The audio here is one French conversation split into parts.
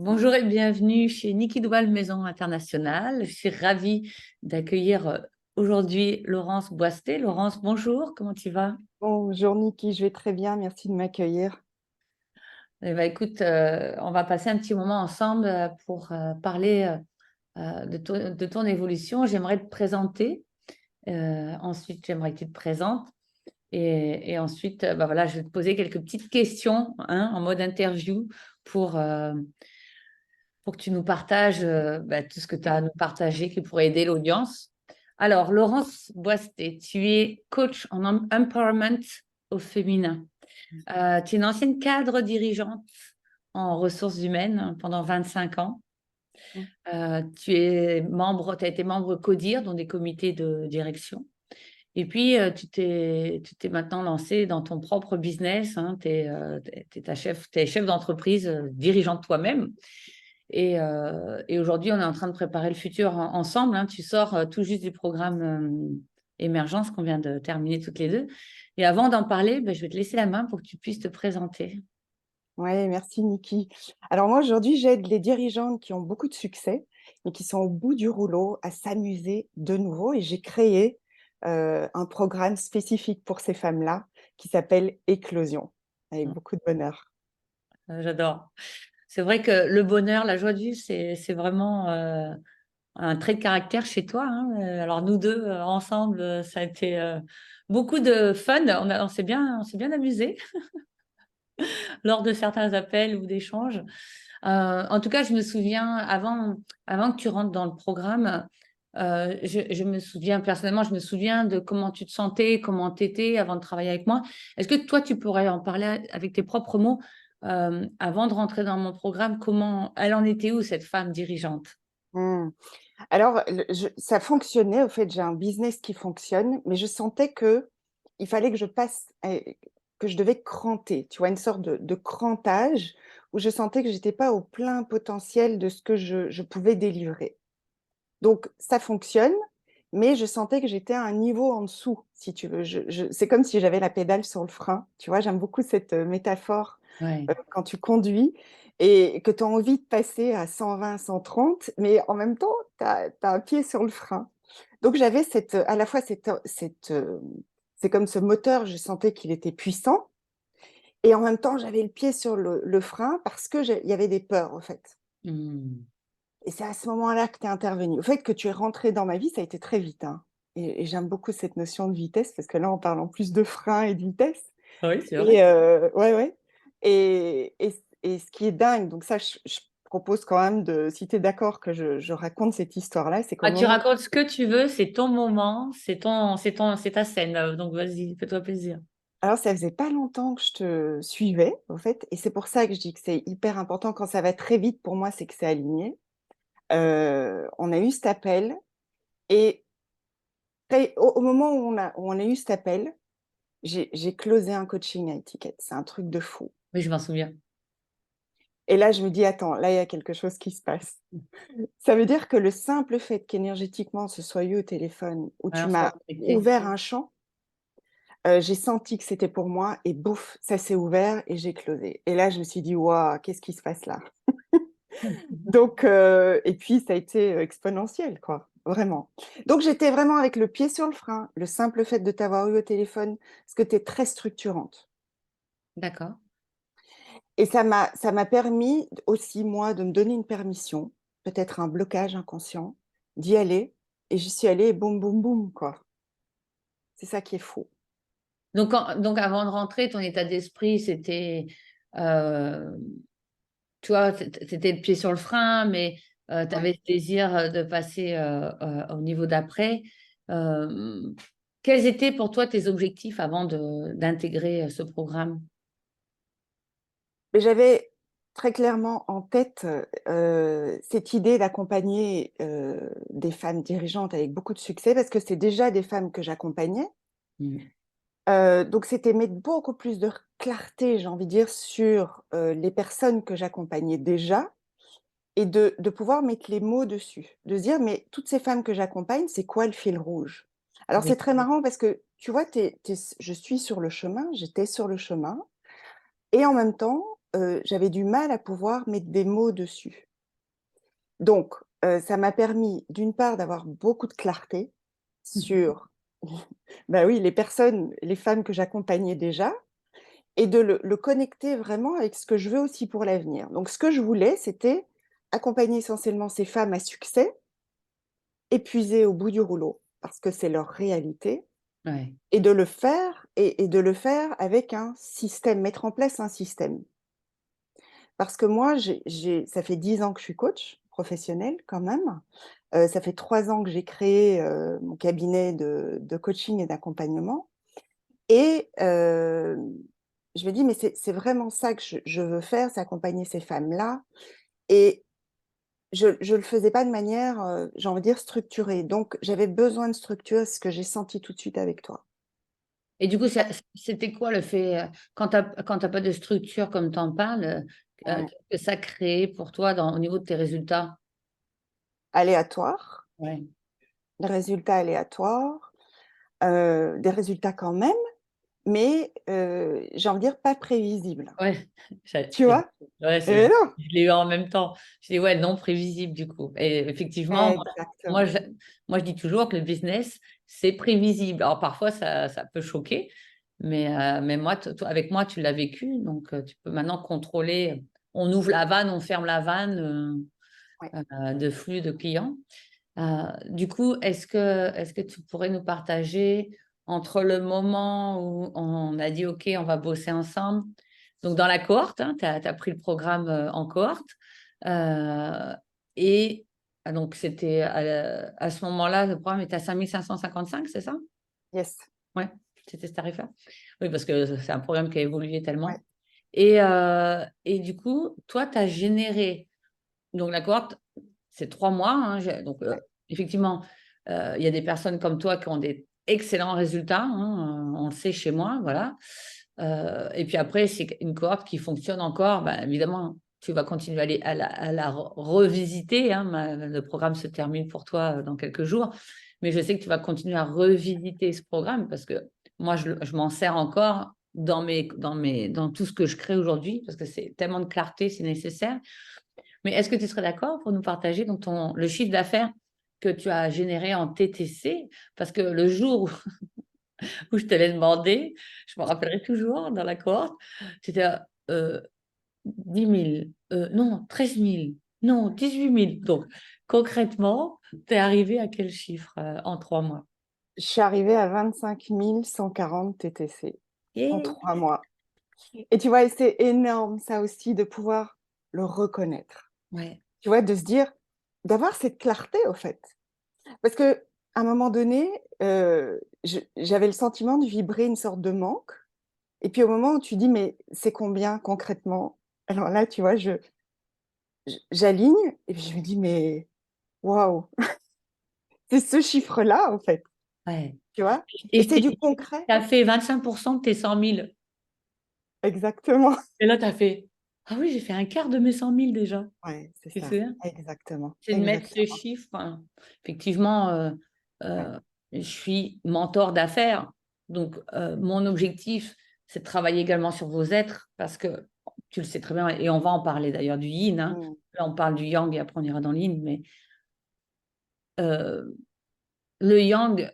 Bonjour et bienvenue chez Niki Doual Maison Internationale. Je suis ravie d'accueillir aujourd'hui Laurence Boistet. Laurence, bonjour, comment tu vas? Bonjour Niki, je vais très bien, merci de m'accueillir. Eh ben, écoute, on va passer un petit moment ensemble pour parler de ton évolution. J'aimerais te présenter. Ensuite, j'aimerais que tu te présentes. Et ensuite, bah voilà, je vais te poser quelques petites questions en mode interview pour, euh, pour que tu nous partages tout ce que tu as à nous partager qui pourrait aider l'audience. Alors, Laurence Boistet, tu es coach en empowerment au féminin. Tu es une ancienne cadre dirigeante en ressources humaines pendant 25 ans. Tu as été membre CODIR, dans des comités de direction. Et puis, tu t'es maintenant lancé dans ton propre business. Tu es chef d'entreprise, dirigeante toi-même. Et aujourd'hui, on est en train de préparer le futur ensemble, hein. Tu sors tout juste du programme Émergence qu'on vient de terminer toutes les deux. Et avant d'en parler, ben, je vais te laisser la main pour que tu puisses te présenter. Ouais, merci Niki. Alors moi aujourd'hui, j'aide les dirigeantes qui ont beaucoup de succès, mais qui sont au bout du rouleau à s'amuser de nouveau. Et j'ai créé un programme spécifique pour ces femmes-là qui s'appelle Éclosion, avec beaucoup de bonheur. J'adore. C'est vrai que le bonheur, la joie de vivre, c'est vraiment un trait de caractère chez toi, hein. Alors nous deux, ensemble, ça a été beaucoup de fun. On s'est bien amusé lors de certains appels ou d'échanges. En tout cas, je me souviens, avant que tu rentres dans le programme, je me souviens, personnellement, je me souviens de comment tu te sentais, comment tu étais avant de travailler avec moi. Est-ce que toi, tu pourrais en parler avec tes propres mots, avant de rentrer dans mon programme, comment elle en était où, cette femme dirigeante? Hmm. Alors, ça fonctionnait, au fait, j'ai un business qui fonctionne, mais je sentais que il fallait que je passe, que je devais cranter, tu vois, une sorte de crantage où je sentais que j'étais pas au plein potentiel de ce que je pouvais délivrer. Donc, ça fonctionne, mais je sentais que j'étais à un niveau en dessous, si tu veux. C'est comme si j'avais la pédale sur le frein, tu vois, j'aime beaucoup cette métaphore Ouais. quand tu conduis et que tu as envie de passer à 120, 130, mais en même temps, tu as un pied sur le frein. Donc j'avais cette, à la fois c'est comme ce moteur, je sentais qu'il était puissant et en même temps, j'avais le pied sur le frein parce que il y avait des peurs, en fait. Hmm. Et c'est à ce moment-là que tu es intervenue. Le fait que tu es rentrée dans ma vie, ça a été très vite, hein, et j'aime beaucoup cette notion de vitesse parce que là, on parle en plus de frein et de vitesse. Oui, c'est vrai. Et ouais, ouais. Et ce qui est dingue, donc ça, je propose quand même de, si tu es d'accord que je raconte cette histoire-là, c'est qu'au Ah, tu moment, racontes ce que tu veux, c'est ton moment, c'est ta scène. Donc vas-y, fais-toi plaisir. alors ça faisait pas longtemps que je te suivais, au fait, et c'est pour ça que je dis que c'est hyper important quand ça va très vite pour moi, c'est que c'est aligné. On a eu cet appel et au moment où on a eu cet appel, j'ai closé un coaching à étiquette. C'est un truc de fou. Oui, je m'en souviens. Et là, je me dis, attends, là, il y a quelque chose qui se passe. Ça veut dire que le simple fait qu'énergétiquement, ce soit eu au téléphone, où tu Alors, ça m'as va connecter. ouvert un champ, j'ai senti que c'était pour moi et bouf, ça s'est ouvert et j'ai closé. Et là, je me suis dit, waouh, qu'est-ce qui se passe là? Donc, et puis, ça a été exponentiel, quoi, vraiment. Donc, j'étais vraiment avec le pied sur le frein, le simple fait de t'avoir eu au téléphone, parce que tu es très structurante. D'accord. Et ça m'a permis aussi, moi, de me donner une permission, peut-être un blocage inconscient, d'y aller. Et j'y suis allée et boum, boum, boum, quoi. C'est ça qui est fou. Donc avant de rentrer, ton état d'esprit, c'était, euh, tu vois, c'était le pied sur le frein, mais tu Ouais. avais le désir de passer au niveau d'après. Euh, Quels étaient pour toi tes objectifs avant d'intégrer ce programme? Mais j'avais très clairement en tête cette idée d'accompagner des femmes dirigeantes avec beaucoup de succès, parce que c'est déjà des femmes que j'accompagnais. Mm. Donc, c'était mettre beaucoup plus de clarté, j'ai envie de dire, sur les personnes que j'accompagnais déjà. Et de pouvoir mettre les mots dessus, de se dire: «Mais toutes ces femmes que j'accompagne, c'est quoi le fil rouge?» Alors c'est Oui. très marrant parce que, tu vois, je suis sur le chemin, j'étais sur le chemin et en même temps, j'avais du mal à pouvoir mettre des mots dessus. Donc, ça m'a permis, d'une part, d'avoir beaucoup de clarté sur, bah oui, les femmes que j'accompagnais déjà, et de le connecter vraiment avec ce que je veux aussi pour l'avenir. Donc ce que je voulais, c'était accompagner essentiellement ces femmes à succès, épuisées au bout du rouleau, parce que c'est leur réalité, Ouais. et de le faire et de le faire avec un système, mettre en place un système. Parce que moi, ça fait 10 ans que je suis coach professionnel quand même. Ça fait 3 ans que j'ai créé, mon cabinet de coaching et d'accompagnement, et je me dis: «Mais c'est vraiment ça que je veux faire, c'est accompagner ces femmes-là», et je le faisais pas de manière, j'ai envie de dire structurée. Donc j'avais besoin de structure, ce que j'ai senti tout de suite avec toi. Et du coup, c'était quoi le fait, quand tu pas de structure comme tu en parles, Mmh. qu'est-ce que ça crée pour toi au niveau de tes résultats? Aléatoire, Ouais. des résultats aléatoires, des résultats quand même, mais j'ai envie de dire pas prévisibles. Ouais, Tu vois? ouais, Eh non! je l'ai eu en même temps. Je dis: «Ouais, non prévisible», du coup, et effectivement, moi Exactement. je moi je dis toujours que le business, c'est prévisible. Alors parfois ça peut choquer, mais moi, avec moi, tu l'as vécu, donc tu peux maintenant contrôler. On ouvre la vanne, on ferme la vanne, Ouais. de flux de clients. Du coup, est-ce que tu pourrais nous partager entre le moment où on a dit: «OK, on va bosser ensemble», donc dans la cohorte, hein, tu as pris le programme, en cohorte, heu et donc c'était à ce moment-là, le programme était à 5 555, c'est ça? Yes. Ouais, c'était ce tarif-là? Oui, parce que c'est un programme qui a évolué Ouais, tellement, et du coup, toi, tu as généré donc la cohorte, c'est 3 mois, hein, donc ouais. effectivement, il y a des personnes comme toi qui ont des excellents résultats, hein, on le sait chez moi, voilà. Et puis après, c'est une cohorte qui fonctionne encore, bah, évidemment, tu vas continuer à la revisiter, hein, le programme se termine pour toi, dans quelques jours, mais je sais que tu vas continuer à revisiter ce programme parce que moi, je m'en sers encore dans tout ce que je crée aujourd'hui parce que c'est tellement de clarté, c'est nécessaire. Mais est-ce que tu serais d'accord pour nous partager donc le chiffre d'affaires que tu as généré en TTC? Parce que le jour où je te l'ai demandé, je me rappellerai toujours dans la cohorte, c'était à, 10 000, non 13 000, non 18 000. Donc concrètement, tu es arrivé à quel chiffre, en 3 mois? Je suis arrivée à 25 140 TTC en Yeah! 3 mois, et tu vois? Et c'est énorme ça aussi de pouvoir le reconnaître. Ouais, Tu vois? De se dire, d'avoir cette clarté au fait. Parce qu'à un moment donné, j'avais le sentiment de vibrer une sorte de manque, et puis au moment où tu dis: «Mais c'est combien concrètement?» Alors là, tu vois, j'aligne et puis je me dis: «Mais waouh, c'est ce chiffre-là, en fait», ouais, tu vois? Et et je c'est t'ai du dit: concret. «Tu as fait 25 de tes 100 000». Exactement. Et là tu as fait: «Ah oui, j'ai fait un quart de mes 100 000 déjà». Ouais, c'est Tu te ça. souviens? Exactement, C'est de mettre ce exactement. chiffre, hein. Effectivement, Ouais. je suis mentor d'affaires, donc mon objectif, c'est de travailler également sur vos êtres parce que tu le sais très bien et on va en parler d'ailleurs du yin, hein. Mmh. Là, on parle du yang et après on ira dans le yin, mais heu, le yang,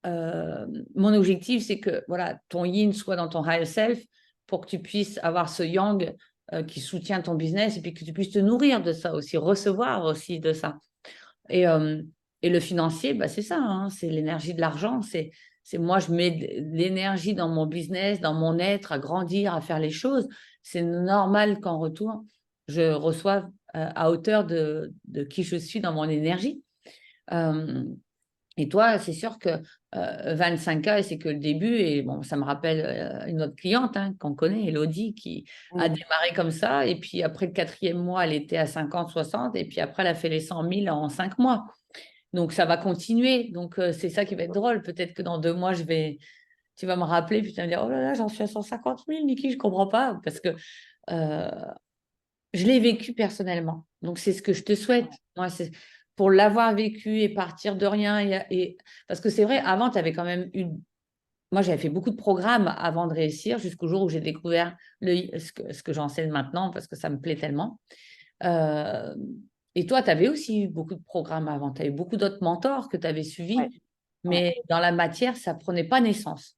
mon objectif, c'est que, voilà, ton yin soit dans ton higher self pour que tu puisses avoir ce yang, qui soutient ton business et puis que tu puisses te nourrir de ça aussi, recevoir aussi de ça. Et le financier, bah, c'est ça, hein, c'est l'énergie de l'argent. C'est moi, je mets de l'énergie dans mon business, dans mon être, à grandir, à faire les choses. C'est normal qu'en retour, je reçoive, à hauteur de qui je suis dans mon énergie. Hem Et toi, c'est sûr que, 25K, c'est que le début et bon, ça me rappelle, une autre cliente, hein, qu'on connaît, Elodie, qui a Mmh. démarré comme ça et puis après le 4e mois, elle était à 50-60 et puis après elle a fait les 100 000 en 5 mois. Donc ça va continuer. Donc c'est ça qui va être drôle. Peut-être que dans 2 mois, tu vas me rappeler puis tu vas me dire: «Oh là là, j'en suis à 150 000, Niki, je comprends pas». Parce que, heu, je l'ai vécu personnellement. Donc c'est ce que je te souhaite. Moi, c'est pour l'avoir vécu et partir de rien et parce que c'est vrai, avant, tu avais quand même eu moi, j'avais fait beaucoup de programmes avant de réussir, jusqu'au jour où j'ai découvert ce que j'enseigne maintenant, parce que ça me plaît tellement. Euh, et toi, tu avais aussi eu beaucoup de programmes avant. Tu as eu beaucoup d'autres mentors que tu avais Ouais, suivis, ouais. mais dans la matière, ça prenait pas naissance.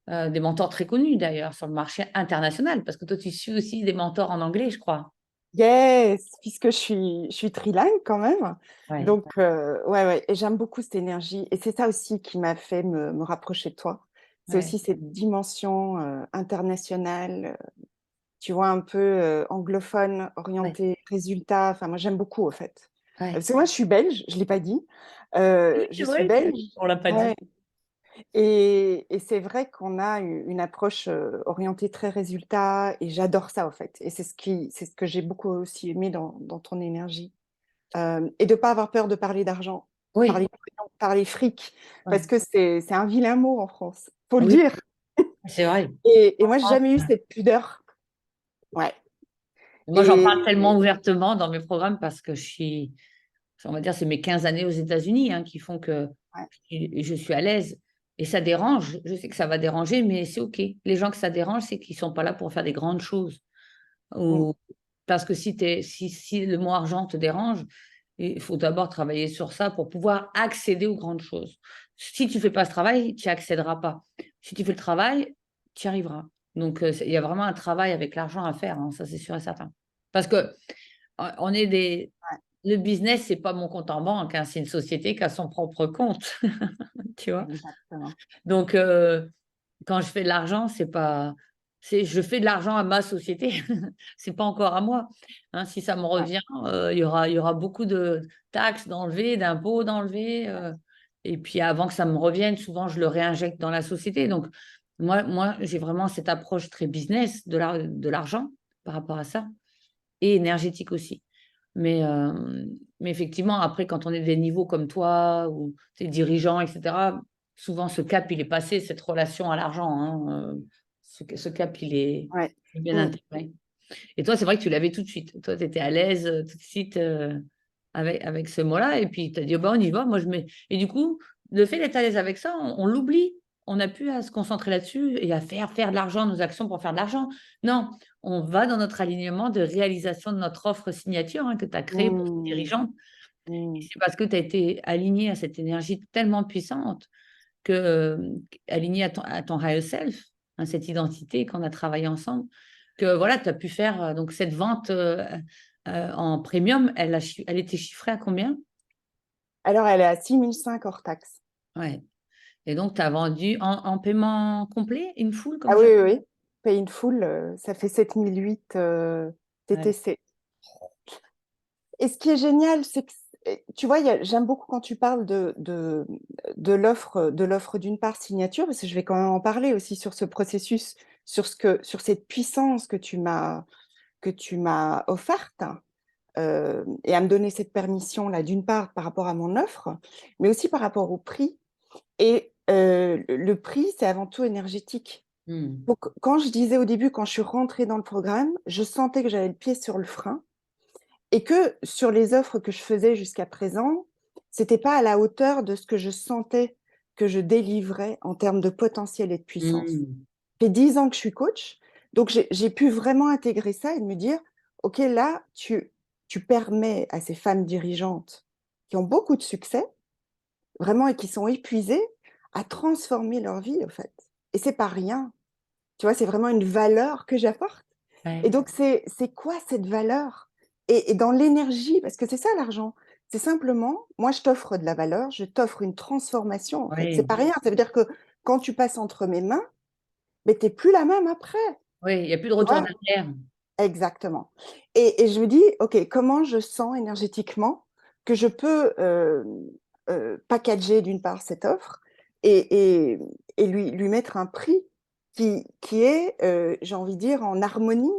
Des mentors très connus d'ailleurs sur le marché international, parce que toi, tu suis aussi des mentors en anglais, je crois. Yes, puisque je suis trilingue quand même. Ouais, Donc, ouais, ouais, et j'aime beaucoup cette énergie. Et c'est ça aussi qui m'a fait me rapprocher de toi. C'est ouais, aussi cette dimension internationale, tu vois, un peu anglophone, ouais, orientée résultat. Enfin, moi, j'aime beaucoup, au fait. ouais. Parce que moi, je suis belge, je ne l'ai pas dit. Oui, Je c'est suis vrai, belge. on l'a pas Ouais. dit. Et c'est vrai qu'on a une approche orientée très résultat, et j'adore ça, en fait. Et c'est ce que j'ai beaucoup aussi aimé dans ton énergie. Et de ne pas avoir peur de parler d'argent, Oui, parler, parler fric, parce ouais. que c'est un vilain mot en France, faut le Oui, dire. c'est vrai. Et moi, j'ai jamais eu cette pudeur. Ouais. Moi, j'en parle Et tellement ouvertement dans mes programmes parce que on va dire, c'est mes 15 années aux États-Unis qui font que ouais. je suis à l'aise. Et ça dérange. Je sais que ça va déranger, mais c'est OK. Les gens que ça dérange, c'est qu'ils ne sont pas là pour faire des grandes choses. Mm, Ou, parce que si le mot argent te dérange, il faut d'abord travailler sur ça pour pouvoir accéder aux grandes choses. Si tu ne fais pas ce travail, tu n'y accéderas pas. Si tu fais le travail, tu y arriveras. Donc, il y a vraiment un travail avec l'argent à faire, ça c'est sûr et certain. Parce que on est des. ouais, Le business, c'est pas mon compte en banque, c'est une société qui a son propre compte, tu vois. exactement. Donc, quand je fais de l'argent, c'est pas, je fais de l'argent à ma société, c'est pas encore à moi. Si ça me Ouais. revient, il y aura beaucoup de taxes d'enlever, d'impôts d'enlever, et puis avant que ça me revienne, souvent je le réinjecte dans la société. Donc, moi, j'ai vraiment cette approche très business de l'argent par rapport à ça, et énergétique aussi. Mais, euh, mais effectivement, après, quand on est des niveaux comme toi, ou tes dirigeants, etc., souvent ce cap, il est passé, cette relation à l'argent. Ce cap, Ouais. il est bien Mm. intégré. Et toi, c'est vrai que tu l'avais tout de suite. Toi, tu étais à l'aise tout de suite avec ce mot-là. Et puis, tu as dit, oh, ben, on y va. Moi, je mets. Et du coup, le fait d'être à l'aise avec ça, on l'oublie. On n'a plus à se concentrer là-dessus et à faire de l'argent, nos actions pour faire de l'argent. Non, on va dans notre alignement de réalisation de notre offre signature que tu as créée pour tes Mm. dirigeants. Et Mm. c'est parce que tu as été aligné à cette énergie tellement puissante que, aligné à ton higher self, cette identité qu'on a travaillé ensemble, que voilà, tu as pu faire donc cette vente en premium, elle était chiffrée à combien? Alors, elle est à 6 500 hors taxe. Ouais. Et donc, tu as vendu en paiement complet, in full, comme Ah oui, je. oui, oui. Pay in full, ça fait 7008 Ouais. TTC. Et ce qui est génial, c'est que, tu vois, j'aime beaucoup quand tu parles de l'offre d'une part signature, parce que je vais quand même en parler aussi sur ce processus, sur cette puissance que tu m'as offerte, et à me donner cette permission-là, d'une part par rapport à mon offre, mais aussi par rapport au prix. Et le prix, c'est avant tout énergétique. Hmm. Donc, quand je disais au début, quand je suis rentrée dans le programme, je sentais que j'avais le pied sur le frein, et que sur les offres que je faisais jusqu'à présent, c'était pas à la hauteur de ce que je sentais que je délivrais en termes de potentiel et de puissance. Hmm. Ça fait 10 ans que je suis coach, donc j'ai pu vraiment intégrer ça et me dire, OK, là, tu permets à ces femmes dirigeantes qui ont beaucoup de succès, vraiment, et qui sont épuisées, à transformer leur vie, en fait. Et c'est pas rien. Tu vois, c'est vraiment une valeur que j'apporte. Et Ouais. donc, c'est quoi cette valeur? Et dans l'énergie, parce que c'est ça l'argent. C'est simplement, moi, je t'offre de la valeur, je t'offre une transformation, en fait. C'est Oui, pas rien. Ça veut dire que quand tu passes entre mes mains, mais tu n'es plus la même après. oui, il n'y a plus de Tu retour en vois? arrière. Exactement. Et je me dis, OK, comment je sens énergétiquement que je peux packager d'une part cette offre, et, et, et lui mettre un prix qui est, j'ai envie de dire, en harmonie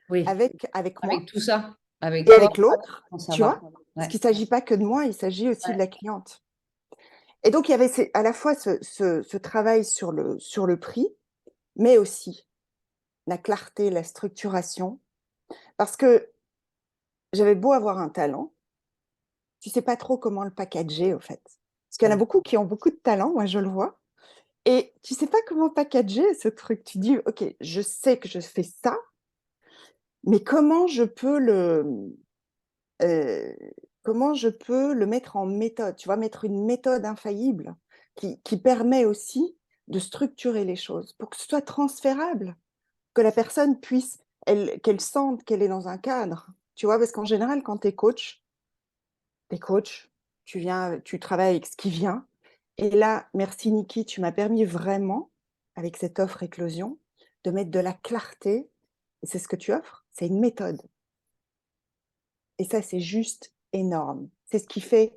Oui, avec moi avec tout ça, avec et toi, avec l'autre, ça tu va. vois? Parce Ouais. qu'il ne s'agit pas que de moi, il s'agit aussi de Ouais. la cliente. Et donc, il y avait à la fois ce travail sur le prix, mais aussi la clarté, la structuration, parce que j'avais beau avoir un talent, tu sais pas trop comment le packager, au fait. Parce qu'il y en a Ouais. beaucoup qui ont beaucoup de talent, moi je le vois, Et tu sais pas comment packager ce truc. Tu dis, OK, je sais que je fais ça, mais euh, comment je peux le mettre en méthode? Tu vois, mettre une méthode infaillible qui permet aussi de structurer les choses pour que ce soit transférable, que la personne puisse, qu'elle sente qu'elle est dans un cadre. Tu vois, parce qu'en général, quand t'es coach, tu viens, tu travailles avec ce qui vient. Et là, merci Niki, tu m'as permis vraiment, avec cette offre éclosion, de mettre de la clarté. Et c'est ce que tu offres, c'est une méthode. Et ça, c'est juste énorme. C'est ce qui fait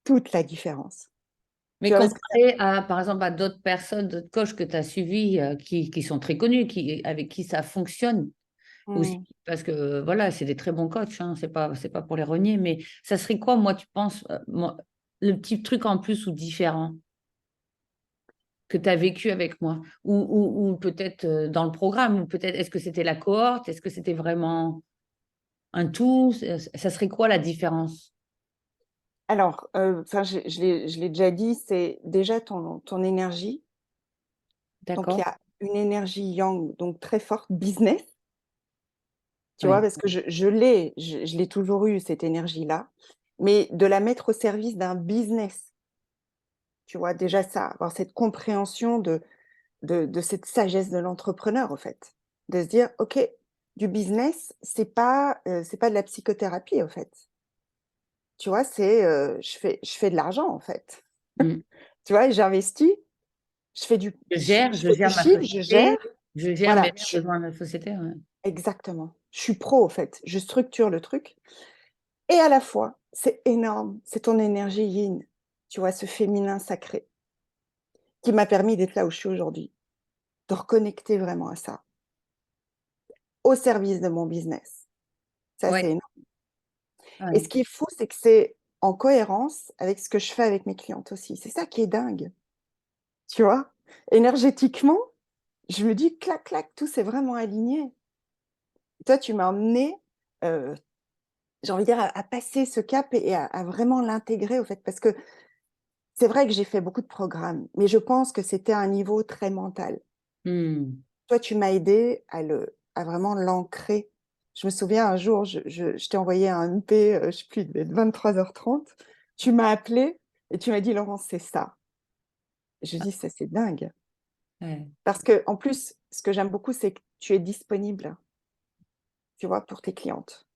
toute la différence. Mais Tu vois, parce que comparé à, par exemple, à d'autres personnes, d'autres coachs que tu as suivis, qui sont très connus, avec qui ça fonctionne aussi, hmm. parce que voilà, c'est des très bons coachs, hein, c'est pas pour les renier, mais ça serait quoi, moi, tu penses, le petit truc en plus ou différent que tu as vécu avec moi, ou peut-être dans le programme, ou peut-être est-ce que c'était la cohorte, est-ce que c'était vraiment un tout, ça serait quoi la différence? Alors, enfin, je l'ai déjà dit, c'est déjà ton énergie. Donc, il y D'accord? a une énergie yang, donc très forte, business, tu vois, Oui. parce que je l'ai toujours eu, cette énergie-là, mais de la mettre au service d'un business, tu vois, déjà ça, avoir cette compréhension de cette sagesse de l'entrepreneur, en fait. De se dire, OK, du business, c'est pas de la psychothérapie, en fait. Tu vois, je fais de l'argent, en fait. Mm. Tu vois, et j'investis, je Je fais du gère ma chiffre, je gère. société, je gère Voilà, mes besoins de la société. Ouais. exactement. Je suis pro, en fait. Je structure le truc. Et à la fois, c'est énorme, c'est ton énergie yin, tu vois, ce féminin sacré, qui m'a permis d'être là où je suis aujourd'hui, de reconnecter vraiment à ça, au service de mon business. Ça, Ouais, c'est énorme. Et ouais. ce qui est fou, c'est que c'est en cohérence avec ce que je fais avec mes clientes aussi. C'est ça qui est dingue, tu vois. Énergétiquement, je me dis, clac, clac, tout s'est vraiment aligné. Toi, tu m'as emmené, euh, j'ai envie de dire, à passer ce cap et à vraiment l'intégrer, au fait, parce que c'est vrai que j'ai fait beaucoup de programmes, mais je pense que c'était à un niveau très mental. Hmm. Toi, tu m'as aidé à vraiment l'ancrer. Je me souviens un jour, je t'ai envoyé un MP, je sais plus, il devait être 23h30. Tu m'as appelé et tu m'as dit, Laurence, c'est ça. Je dis, ça, c'est dingue. Ouais. Parce que, en plus, ce que j'aime beaucoup, c'est que tu es disponible, tu vois, pour tes clientes.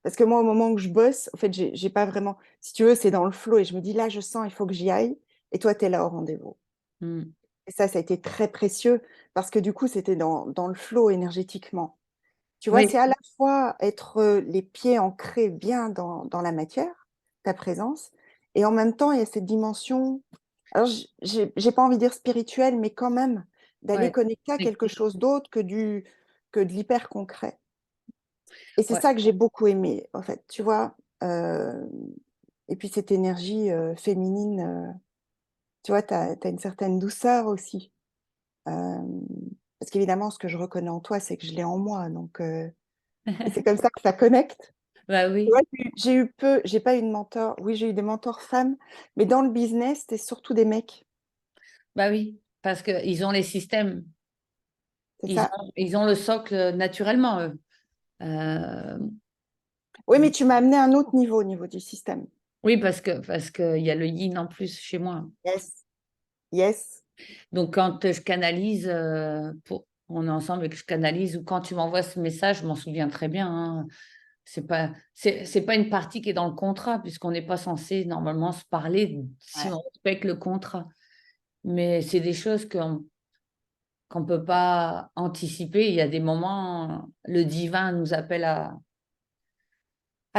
Parce que moi, au moment où je bosse, en fait, j'ai pas vraiment, si tu veux, c'est dans le flow et je me dis, là, je sens, il faut que j'y aille. Et toi, tu es là au rendez-vous. Hmm. Et ça a été très précieux parce que du coup, c'était dans le flow énergétiquement. Tu vois, Oui, c'est à la fois être les pieds ancrés bien dans la matière, ta présence, et en même temps, il y a cette dimension, alors j'ai pas envie de dire spirituelle, mais quand même, d'aller ouais. connecter à quelque Effective. chose d'autre que de l'hyper concret. Et c'est Ouais, ça que j'ai beaucoup aimé, en fait, tu vois. euh, et puis cette énergie féminine, tu vois, tu as une certaine douceur aussi. Euh, Parce qu'évidemment, ce que je reconnais en toi, c'est que je l'ai en moi. Donc, et c'est comme ça que ça connecte. bah Tu vois, oui, j'ai pas eu de mentor. Oui, j'ai eu des mentors femmes, mais dans le business, c'était surtout des mecs. bah oui, parce qu'ils ont les systèmes, C'est ça. ils ont le socle naturellement, eux. Euh, Oui, mais tu m'as amené à un autre niveau au niveau du système. oui, parce que il y a le yin en plus chez moi. Yes, yes. Donc, quand je canalise, on est ensemble et que je canalise, ou quand tu m'envoies ce message, je m'en souviens très bien, hein. C'est pas une partie qui est dans le contrat, puisqu'on n'est pas censé normalement se parler si Ouais. on respecte le contrat. Mais c'est des choses qu'on peut pas anticiper. Il y a des moments, le divin nous appelle à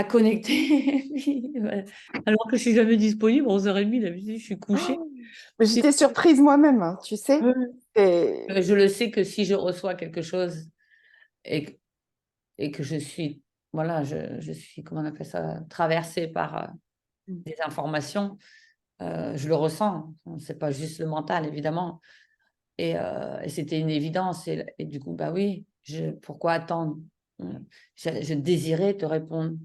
connecter. Ouais. Alors que je suis jamais disponible, 11h30, d'habitude, je suis couchée. Oh, mais j'étais surprise moi-même, hein, tu sais. Et... Je le sais que si je reçois quelque chose et, que- et que je suis, voilà, je suis, comment on appelle ça, traversée par des informations, je le ressens. C'est pas juste le mental, évidemment. Et c'était une évidence. Et du coup, bah oui, pourquoi attendre? Je désirais te répondre.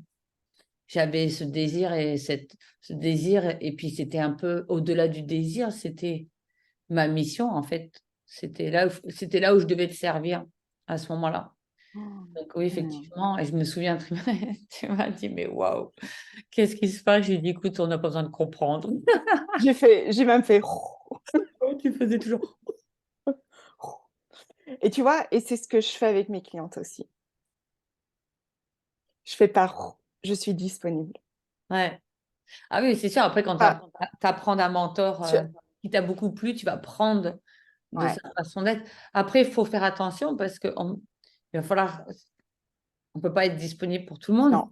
J'avais ce désir ce désir, et puis c'était un peu au-delà du désir, c'était ma mission, en fait. C'était là où je devais te servir à ce moment-là. Donc oui, Mm. effectivement, et je me souviens très bien, tu m'as dit, mais waouh, qu'est-ce qui se passe? J'ai dit, écoute, on n'a pas besoin de comprendre. J'ai même fait. Tu faisais toujours. Et tu vois, et c'est ce que je fais avec mes clientes aussi. Je fais pas. Je suis disponible. Ouais. Ah oui, c'est sûr. Après, quand tu Ah, apprends d'un mentor je- qui t'a beaucoup plu, tu vas prendre de ouais, sa façon d'être. Après, il faut faire attention parce que il va falloir, on peut pas être disponible pour tout le monde. non.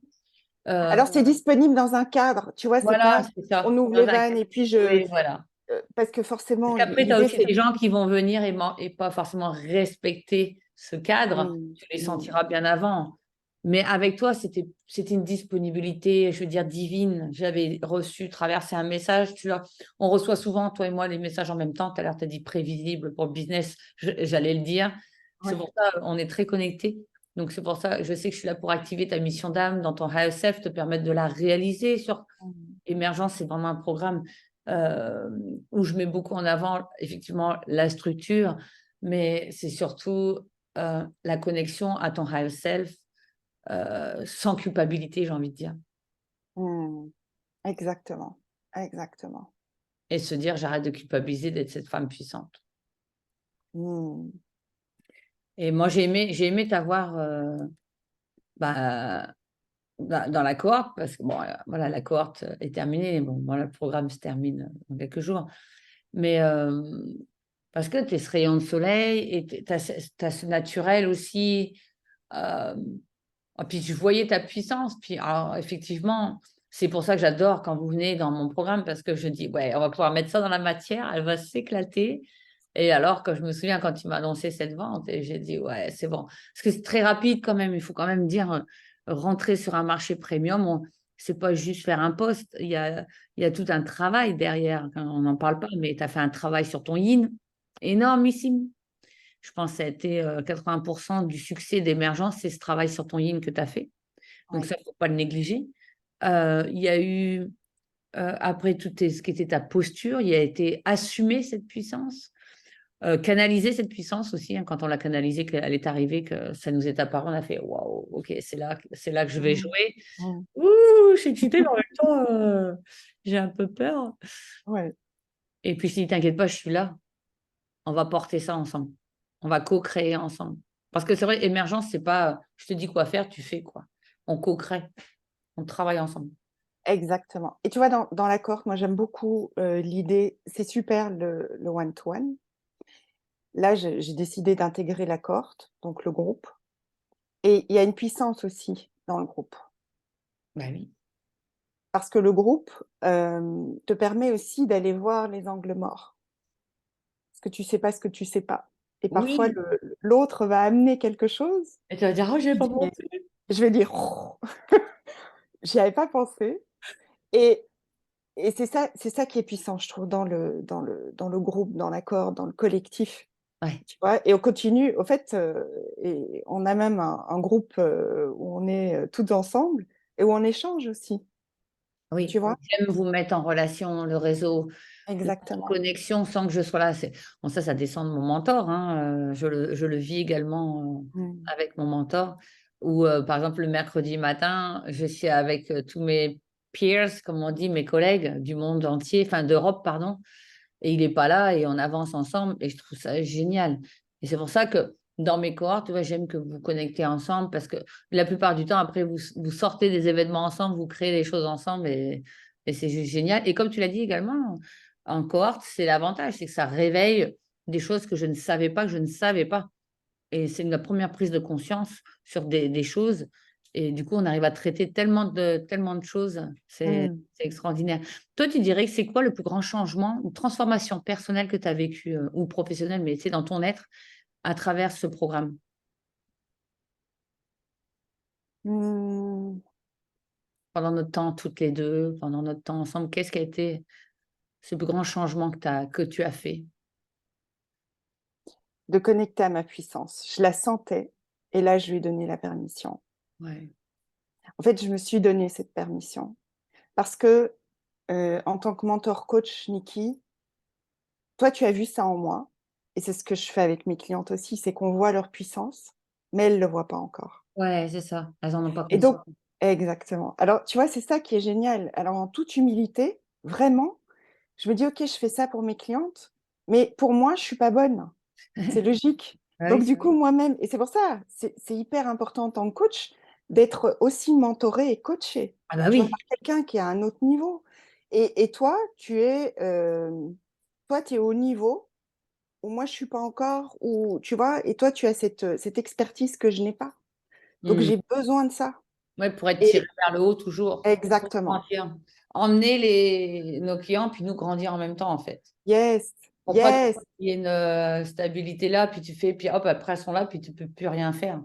Euh, Alors, c'est disponible dans un cadre, tu vois, c'est voilà, pas c'est ça. on ouvre Dans les un vannes et puis Oui, voilà. parce que Parce forcément, qu'après, tu as l'idée, aussi c'est. des gens qui vont venir et pas forcément respecter ce cadre. Mm, Tu les mm, sentiras bien avant. Mais avec toi, c'était une disponibilité, je veux dire, divine. J'avais reçu, traversé un message. On reçoit souvent, toi et moi, les messages en même temps. Tout à l'heure, tu as dit prévisible pour le business. J'allais le dire. C'est ouais. pour ça on est très connectés. Donc, c'est pour ça, je sais que je suis là pour activer ta mission d'âme dans ton higher self, te permettre de la réaliser sur Mm, Émergence. C'est vraiment un programme euh, où je mets beaucoup en avant, effectivement, la structure, mais c'est surtout la connexion à ton higher self, sans culpabilité, j'ai envie de dire. mm. Exactement, exactement. Et se dire, j'arrête de culpabiliser d'être cette femme puissante. Mm, Et moi, j'ai aimé t'avoir bah, dans la cohorte, parce que bon, voilà, la cohorte est terminée. Bon, voilà, le programme se termine dans quelques jours. Mais parce que tu es ce rayon de soleil et tu as, ce naturel aussi. euh, et puis, je voyais ta puissance. Puis, alors, effectivement, c'est pour ça que j'adore quand vous venez dans mon programme, parce que je dis, ouais, on va pouvoir mettre ça dans la matière, elle va s'éclater. Et alors, quand je me souviens, quand tu m'as annoncé cette vente, et j'ai dit, ouais, c'est bon. Parce que c'est très rapide quand même. Il faut quand même dire, rentrer sur un marché premium, c'est pas juste faire un poste. Il y a tout un travail derrière. On n'en parle pas, mais tu as fait un travail sur ton yin énormissime. Je pense que ça a été 80% du succès d'émergence, c'est ce travail sur ton yin que tu as fait. Donc ouais, ça, il ne faut pas le négliger. Il y a eu, après ce qui était ta posture, il y a été assumer cette puissance, canaliser cette puissance aussi. Hein, quand on l'a canalisée, qu'elle est arrivée, que ça nous est apparu, on a fait waouh, ok, c'est là que je vais mm, jouer. mm. Ouh, je suis excitée, mais en même temps, j'ai un peu peur. Ouais, Et puis, si t'inquiète pas, je suis là. On va porter ça ensemble. On va co-créer ensemble. Parce que c'est vrai, émergence, c'est pas je te dis quoi faire, tu fais quoi. On co-crée, on travaille ensemble. exactement. Et tu vois, dans la cohorte, moi, j'aime beaucoup l'idée, c'est super le one-to-one. Là, j'ai décidé d'intégrer la cohorte, donc le groupe. Et il y a une puissance aussi dans le groupe. Bah oui. Parce que le groupe te permet aussi d'aller voir les angles morts. Parce que tu sais pas ce que tu sais pas. Et parfois, Oui. l'autre va amener quelque chose. Et tu vas dire, oh, j'ai Tu pas dis, mais pensé. je vais dire, oh, j'y avais pas pensé. Et, et c'est ça qui est puissant, je trouve, dans le groupe, dans l'accord, dans le collectif. Ouais, Tu vois, et on continue, au fait, et on a même un groupe où on est toutes ensemble et où on échange aussi, tu oui. vois? J'aime vous mettre en relation, le réseau, la Exactement. connexion sans que je sois là. Bon, ça descend de mon mentor. Hein. Je le vis également Mm. avec mon mentor. Où, par exemple, le mercredi matin, je suis avec tous mes peers, comme on dit, mes collègues du monde entier, enfin d'Europe, pardon. Et il n'est pas là et on avance ensemble et je trouve ça génial. Et c'est pour ça que dans mes cohortes, ouais, j'aime que vous connectez ensemble parce que la plupart du temps, après, vous sortez des événements ensemble, vous créez des choses ensemble et c'est juste génial. Et comme tu l'as dit également, en cohorte, c'est l'avantage, c'est que ça réveille des choses que je ne savais pas, que je ne savais pas. Et c'est la première prise de conscience sur des choses. Et du coup, on arrive à traiter tellement de choses. C'est Mm. c'est extraordinaire. Toi, tu dirais que c'est quoi le plus grand changement ou transformation personnelle que tu as vécu ou professionnelle, mais c'est dans ton être à travers ce programme? Mm. Pendant notre temps, toutes les deux, pendant notre temps ensemble, qu'est-ce qui a été ce plus grand changement que tu as fait? De connecter à ma puissance. Je la sentais et là, je lui ai donné la permission. Ouais. En fait, je me suis donné cette permission parce que en tant que mentor coach, Nikki, toi, tu as vu ça en moi, et c'est ce que je fais avec mes clientes aussi, c'est qu'on voit leur puissance, mais elles ne le voient pas encore. Ouais, c'est ça. Elles en ont pas Et conscience. donc, exactement. Alors, tu vois, c'est ça qui est génial. Alors, en toute humilité, vraiment, je me dis, OK, je fais ça pour mes clientes, mais pour moi, je suis pas bonne. C'est logique. Ah oui, Donc, du coup, moi-même, et c'est pour ça, c'est hyper important en tant que coach d'être aussi mentorée et coachée, ah bah tu vois, oui. par quelqu'un qui est à un autre niveau. Et toi, toi, tu es au niveau où moi, je suis pas encore, où, tu vois, et toi, tu as cette expertise que je n'ai pas. Donc, Hmm. j'ai besoin de ça. Ouais, pour être tiré Et vers le haut toujours. Pour exactement. grandir. Emmener nos clients, puis nous grandir en même temps, en fait. Yes, Pour pas yes, qu'il y ait une stabilité là, puis tu fais, puis hop, après elles sont là, puis tu peux plus rien faire.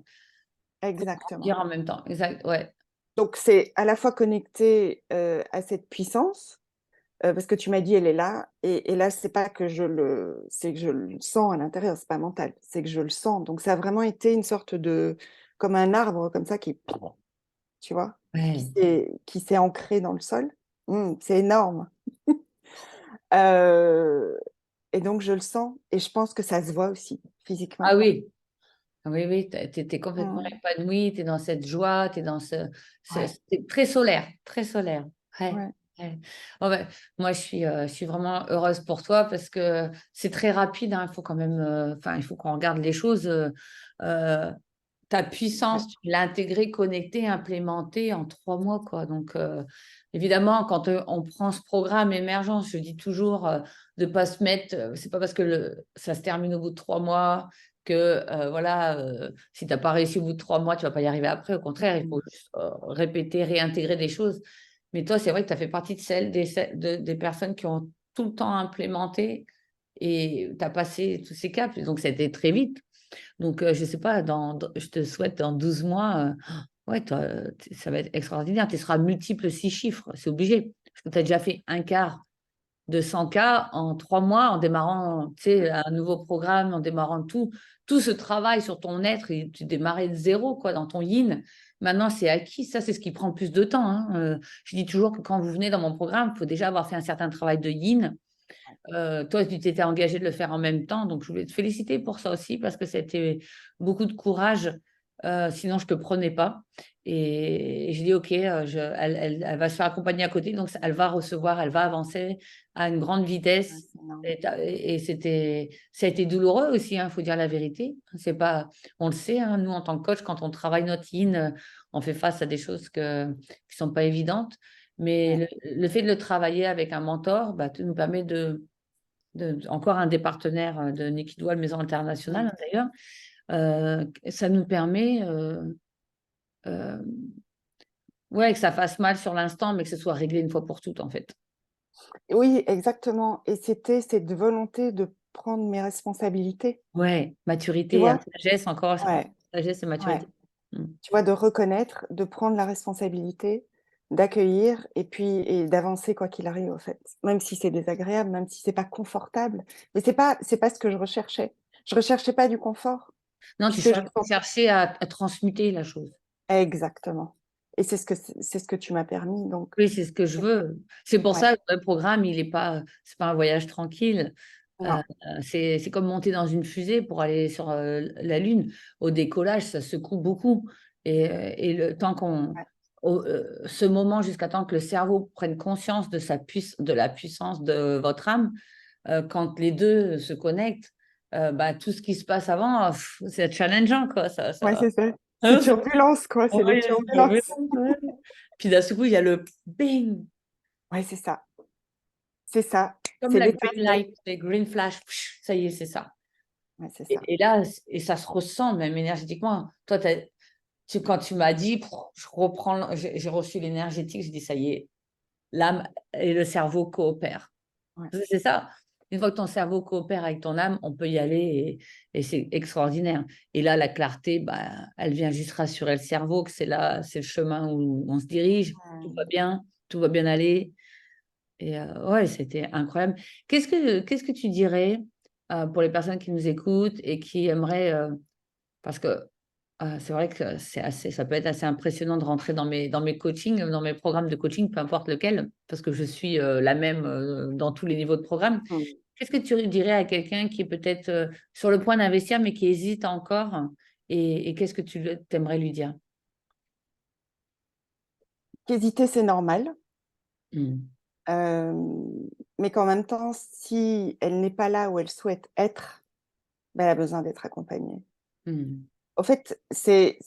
Faut exactement. grandir en même temps. Exact, ouais. Donc, c'est à la fois connecté à cette puissance, parce que tu m'as dit, elle est là, et là, c'est pas que c'est que je le sens à l'intérieur, c'est pas mental, c'est que je le sens. Donc, ça a vraiment été une sorte de, comme un arbre, comme ça, tu vois, Ouais. qui s'est ancré dans le sol. C'est énorme. Euh, et donc, je le sens, et je pense que ça se voit aussi, Ah physiquement. oui. Ah oui, oui, tu es complètement Mm. épanoui, tu es dans cette joie, tu es dans Ouais, c'est très solaire, très solaire. Ouais, ouais. ouais. Oh ben, moi, je suis vraiment heureuse pour toi parce que c'est très rapide, hein, il faut quand même, enfin, il faut qu'on regarde les choses. Euh, Ta Ouais. puissance, tu l'as intégrée, connectée, implémentée en 3 mois, quoi. Donc, évidemment, quand on prend ce programme émergence, je dis toujours de ne pas se mettre, c'est pas parce que ça se termine au bout de 3 mois que, voilà, si tu n'as pas réussi au bout de 3 mois, tu ne vas pas y arriver après. Au contraire, il faut juste répéter, réintégrer des choses. Mais toi, c'est vrai que tu as fait partie de celles des personnes qui ont tout le temps implémenté et tu as passé tous ces caps. Donc, c'était très vite. Donc, je ne sais pas, je te souhaite dans 12 mois, ouais, ça va être extraordinaire. Tu seras multiple 6 chiffres, c'est obligé. Parce que tu as déjà fait un quart de 100 k en 3 mois en démarrant, tu sais, un nouveau programme, en démarrant tout ce travail sur ton être. Et tu démarrais de zéro, quoi, dans ton yin. Maintenant, c'est acquis. Ça, c'est ce qui prend le plus de temps, hein. Je dis toujours que quand vous venez dans mon programme, il faut déjà avoir fait un certain travail de yin. Toi, tu t'étais engagé de le faire en même temps, donc je voulais te féliciter pour ça aussi parce que c'était beaucoup de courage. Sinon, je ne te prenais pas. Et j'ai dit, OK, elle va se faire accompagner à côté, donc elle va recevoir, elle va avancer à une grande Ouais, vitesse. c'est énorme. Et ça a été douloureux aussi, il faut dire la vérité. C'est pas, on le sait, hein, nous, en tant que coach, quand on travaille notre yin, on fait face à des choses qui ne sont pas évidentes. Mais Ouais. le fait de le travailler avec un mentor, bah, nous permet encore un des partenaires de Niki Doual, Maison Mm. Internationale hein, d'ailleurs, ça nous permet euh, ouais, que ça fasse mal sur l'instant, mais que ce soit réglé une fois pour toutes en fait. Oui, exactement. Et c'était cette volonté de prendre mes responsabilités, Ouais, tu maturité, vois? sagesse encore, Ouais, sagesse et ouais. maturité. Mm. Tu vois, de reconnaître, de prendre la responsabilité, d'accueillir et puis et d'avancer quoi qu'il arrive, au fait. Même si c'est désagréable, même si c'est pas confortable. Mais c'est pas ce que je recherchais. Je recherchais pas du confort, Non, tu puisque je sens cherchais à transmuter la chose. exactement. Et c'est ce que tu m'as permis, donc Oui, c'est ce que je veux. C'est pour ouais. ça que le programme, il est pas, c'est pas un voyage tranquille. Non, C'est comme monter dans une fusée pour aller sur la Lune. Au décollage, ça secoue beaucoup. Et le temps ouais. ce moment jusqu'à temps que le cerveau prenne conscience de la puissance de votre âme, quand les deux se connectent, bah, tout ce qui se passe avant, c'est challengeant, quoi. Ouais, Ça... c'est ça. C'est Hein, turbulence, quoi, c'est les ouais, c'est trop bien, turbulences. ouais. Puis d'un seul coup, il y a le bing, Ouais, c'est ça. C'est ça. comme C'est la green l'étincelle. light, les green flash, ça y est, c'est ça. Ouais, c'est ça. Et là, et ça se ressent même énergétiquement. Toi, quand tu m'as dit, je reprends, j'ai reçu l'énergétique, je dis, ça y est, l'âme et le cerveau coopèrent. Ouais. C'est ça. Une fois que ton cerveau coopère avec ton âme, on peut y aller et c'est extraordinaire. Et là, la clarté, bah, elle vient juste rassurer le cerveau que c'est là, c'est le chemin où on se dirige, tout va bien aller. Et ouais, c'était incroyable. Qu'est-ce que tu dirais pour les personnes qui nous écoutent et qui aimeraient, parce que c'est vrai que ça peut être assez impressionnant de rentrer dans mes coachings, dans mes programmes de coaching, peu importe lequel, parce que je suis la même dans tous les niveaux de programme. Mm. qu'est-ce que tu dirais à quelqu'un qui est peut-être sur le point d'investir, mais qui hésite encore? Et qu'est-ce que tu aimerais lui dire? Qu'hésiter, c'est normal, Hmm. euh, mais qu'en même temps, si elle n'est pas là où elle souhaite être, ben, elle a besoin d'être accompagnée. Hmm. En fait, c'est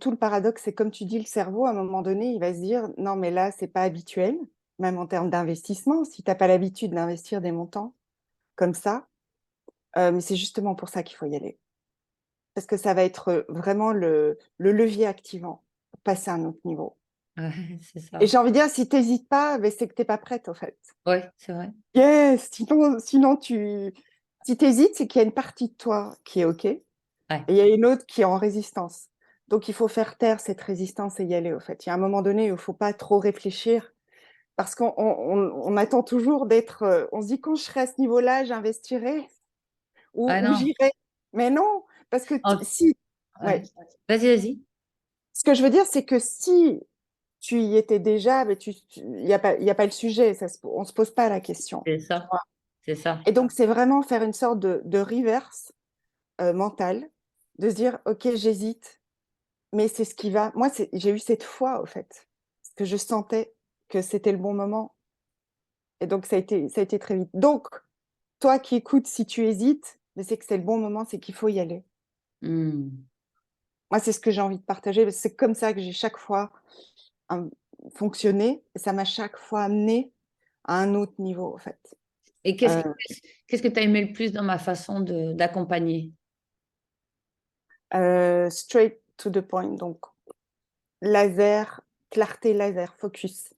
tout le paradoxe. C'est comme tu dis, le cerveau, à un moment donné, il va se dire, non, mais là, c'est pas habituel, même en termes d'investissement. Si tu n'as pas l'habitude d'investir des montants comme ça, mais c'est justement pour ça qu'il faut y aller. Parce que ça va être vraiment le levier activant pour passer à un autre niveau. Ouais, c'est Et ça. j'ai envie de dire, si tu n'hésites pas, ben, c'est que tu n'es pas prête, en fait. Ouais, c'est vrai. Yes, sinon si tu hésites, c'est qu'il y a une partie de toi qui est OK. Et Ouais. il y a une autre qui est en résistance. Donc, il faut faire taire cette résistance et y aller, au fait. Il y a un moment donné où il ne faut pas trop réfléchir parce qu'on attend toujours d'être. On se dit, quand je serai à ce niveau-là, j'investirai Ah ou non. j'irai. Mais non, parce que En- si. ouais. Ouais. Vas-y, vas-y. Ce que je veux dire, c'est que si tu y étais déjà, mais il y a pas le sujet. On ne se pose pas la question. C'est Tu ça. vois. C'est ça. Et donc, c'est vraiment faire une sorte de reverse mental, de se dire, OK, j'hésite. Mais c'est ce qui va. Moi, j'ai eu cette foi, au fait, parce que je sentais que c'était le bon moment. Et donc, ça a été très vite. Donc, toi qui écoutes, si tu hésites, mais c'est que c'est le bon moment, c'est qu'il faut y aller. Hmm. Moi, c'est ce que j'ai envie de partager, parce que c'est comme ça que j'ai chaque fois hein, fonctionné. Et ça m'a chaque fois amené à un autre niveau, en fait. Et Euh, qu'est-ce que tu as aimé le plus dans ma façon d'accompagner? Straight to the point. Donc, laser, clarté laser, focus.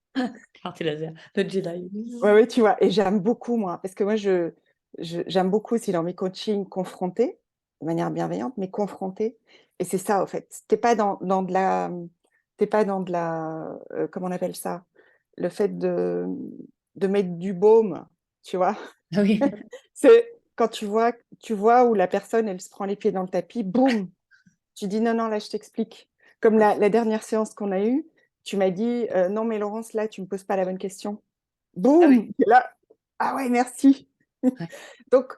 Clarté laser, le Jedi. Ouais, ouais, tu vois, et j'aime beaucoup, moi, parce que moi, j'aime beaucoup aussi dans mes coachings confronter, de manière bienveillante, mais confronter. Et c'est ça, au fait. T'es pas dans de la, comment on appelle ça? Le fait de mettre du baume, tu vois. Ah oui. C'est quand tu vois où la personne, elle se prend les pieds dans le tapis, boum, tu dis non, non, là, je t'explique. Comme la dernière séance qu'on a eue, tu m'as dit, non, mais Laurence, là, tu me poses pas la bonne question. Ah oui. Boum! Et là, ah ouais, merci. Ouais. Donc,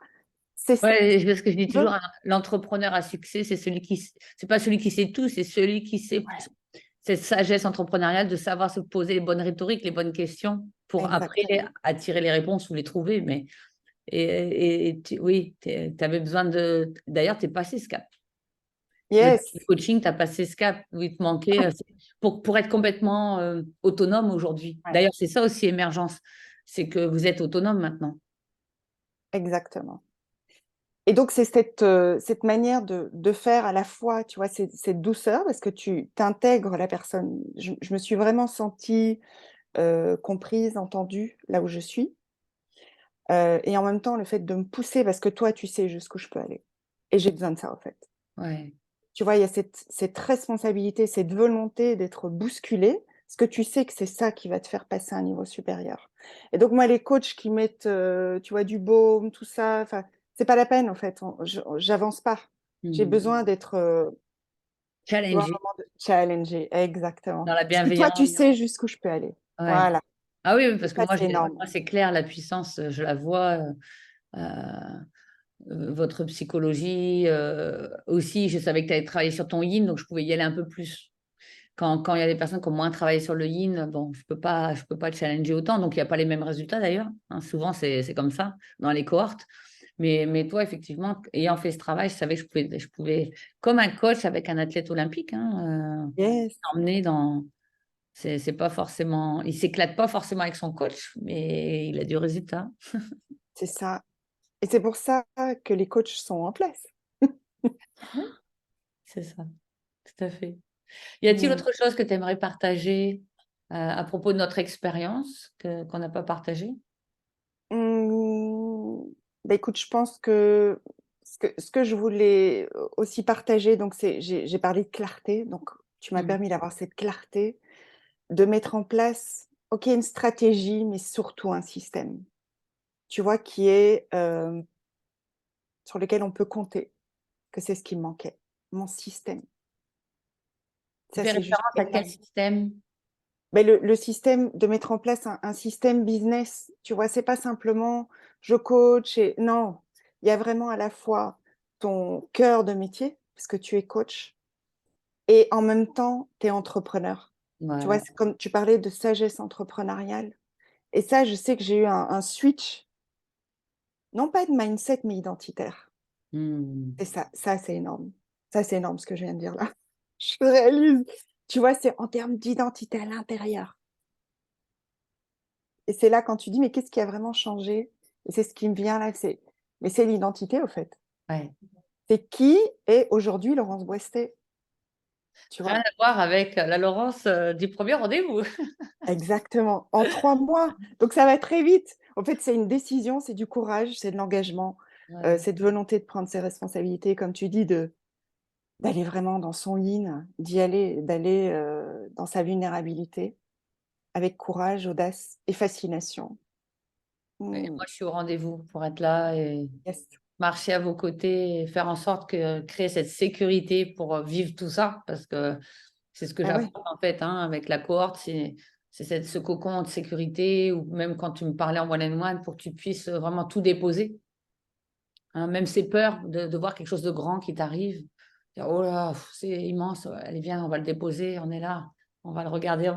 c'est ça. Ouais, parce que je dis toujours, hein, l'entrepreneur à succès, c'est pas celui qui sait tout, c'est celui qui sait Ouais, cette sagesse entrepreneuriale de savoir se poser les bonnes rhétoriques, les bonnes questions pour après exactement. attirer les réponses ou les trouver. Mais oui, tu avais besoin de. D'ailleurs, tu es passé ce cap. Yes, Le coaching, tu as passé ce cap où il te manquait pour être complètement autonome aujourd'hui. ouais, D'ailleurs, c'est ça aussi, émergence. C'est que vous êtes autonome maintenant. exactement. Et donc, c'est cette manière de faire à la fois, tu vois, cette douceur, parce que tu t'intègres la personne. Je me suis vraiment sentie comprise, entendue là où je suis. Et en même temps, le fait de me pousser, parce que toi, tu sais jusqu'où je peux aller. Et j'ai besoin de ça, en fait. Ouais. Tu vois, il y a cette responsabilité, cette volonté d'être bousculé, parce que tu sais que c'est ça qui va te faire passer à un niveau supérieur. Et donc, moi, les coachs qui mettent, tu vois, du baume, tout ça, enfin, c'est pas la peine, en fait. J'avance pas. J'ai Hmm. besoin d'être, tu vois, Challenger vraiment challenger, exactement. dans la Parce que toi, tu bienveillance. sais jusqu'où je peux aller. Ouais. Voilà. Ah oui, oui, Et parce que ça, moi, c'est énorme. moi, c'est clair, la puissance, je la vois. Euh, Votre psychologie aussi, je savais que tu avais travaillé sur ton yin, donc je pouvais y aller un peu plus. Quand il y a des personnes qui ont moins travaillé sur le yin, bon, je peux pas le challenger autant, donc il n'y a pas les mêmes résultats d'ailleurs, hein. Souvent, c'est comme ça dans les cohortes. Mais toi, effectivement, ayant fait ce travail, je savais que je pouvais comme un coach avec un athlète olympique, hein, Yes, emmener dans. C'est pas forcément. Il s'éclate pas forcément avec son coach, mais il a du résultat. c'est ça. Et c'est pour ça que les coachs sont en place. Oui, c'est ça, tout à fait. Y a-t-il Mm. autre chose que tu aimerais partager à propos de notre expérience qu'on n'a pas partagé? Mmh, bah, écoute, je pense que ce que je voulais aussi partager, donc j'ai parlé de clarté, donc tu m'as Mm. permis d'avoir cette clarté, de mettre en place, OK, une stratégie, mais surtout un système, tu vois, qui est, sur lequel on peut compter, que c'est ce qui me manquait, mon système. Tu Ça, fais c'est juste référence à quel énorme. système? Mais le système, de mettre en place un système business, tu vois, c'est pas simplement je coach et non, il y a vraiment à la fois ton cœur de métier, parce que tu es coach, et en même temps, tu es entrepreneur. Tu vois, Ouais. c'est comme tu parlais de sagesse entrepreneuriale. Et ça, je sais que j'ai eu un switch, non pas de mindset, mais identitaire. Hmm. Et ça c'est énorme. Ça, c'est énorme ce que je viens de dire là. Je réalise. Tu vois, c'est en termes d'identité à l'intérieur. Et c'est là quand tu dis, mais qu'est-ce qui a vraiment changé? Et c'est ce qui me vient là, mais c'est l'identité au fait. Ouais. C'est qui est aujourd'hui Laurence Boistet, tu Rien vois? à voir avec la Laurence du premier rendez-vous. Exactement. En 3 mois. Donc ça va très vite. En fait, c'est une décision, c'est du courage, c'est de l'engagement, Ouais. c'est de volonté de prendre ses responsabilités, comme tu dis, d'aller vraiment dans son yin, d'aller dans sa vulnérabilité, avec courage, audace et fascination. Et Mm. moi, je suis au rendez-vous pour être là et Yes. marcher à vos côtés et faire en sorte que créer cette sécurité pour vivre tout ça, parce que c'est ce que Ah ouais. j'apprends en fait avec la cohorte, c'est ce cocon de sécurité, ou même quand tu me parlais en one-on-one, pour que tu puisses vraiment tout déposer, hein, même ces peurs de voir quelque chose de grand qui t'arrive. Dire, oh là, c'est immense, allez viens, on va le déposer, on est là, on va le regarder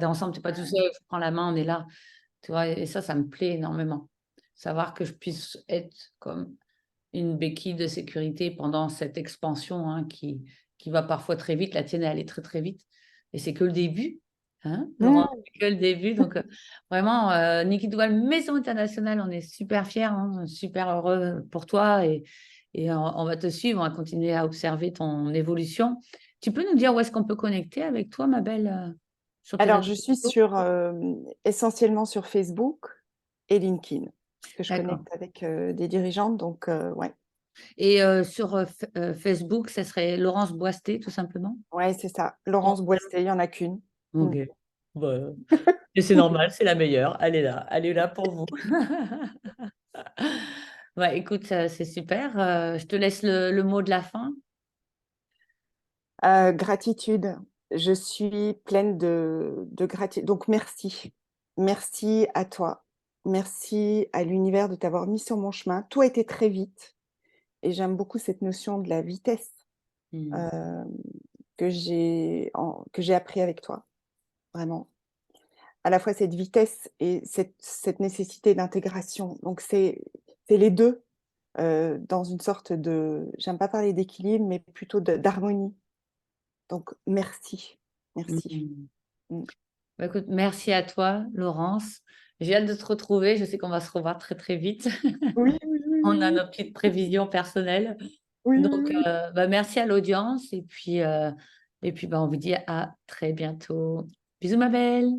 ensemble, tu n'es pas tout seul, je prends la main, on est là. Tu vois, et ça me plaît énormément. Savoir que je puisse être comme une béquille de sécurité pendant cette expansion, hein, qui va parfois très vite. La tienne, elle est très, très vite. Et c'est que le début, hein, Laurent, Mm. c'est que le début. Donc, vraiment, Niki Dougal, Maison Internationale, on est super fiers, hein, super heureux pour toi. Et on va te suivre, on va continuer à observer ton évolution. Tu peux nous dire où est-ce qu'on peut connecter avec toi, ma belle, sur tes Alors, réseaux je suis sociaux? essentiellement sur Facebook et LinkedIn, parce que je D'accord. connecte avec des dirigeantes, donc ouais, Et sur Facebook, ça serait Laurence Boistet, tout simplement? ouais, c'est ça. Oh, Laurence Boistet, il y en a qu'une. Mm. OK. Bah, et c'est normal, c'est la meilleure. Elle est là pour vous. Ouais, écoute, c'est super, je te laisse le mot de la fin. Gratitude. Je suis pleine de gratitude. Donc, merci. Merci à toi. Merci à l'univers de t'avoir mis sur mon chemin. Tout a été très vite. Et j'aime beaucoup cette notion de la vitesse Mmh. euh, que j'ai appris avec toi. Vraiment. À la fois cette vitesse et cette nécessité d'intégration. Donc, c'est les deux dans une sorte de, j'aime pas parler d'équilibre, mais plutôt d'harmonie. Donc, merci. Merci. Mmh. Mm. Bah, écoute, merci à toi, Laurence. J'ai hâte de te retrouver. Je sais qu'on va se revoir très, très vite. Oui, oui, oui, On a oui, nos petites prévisions personnelles. oui, oui, Donc, oui. bah, merci à l'audience et puis, bah, on vous dit à très bientôt. Bisous, ma belle.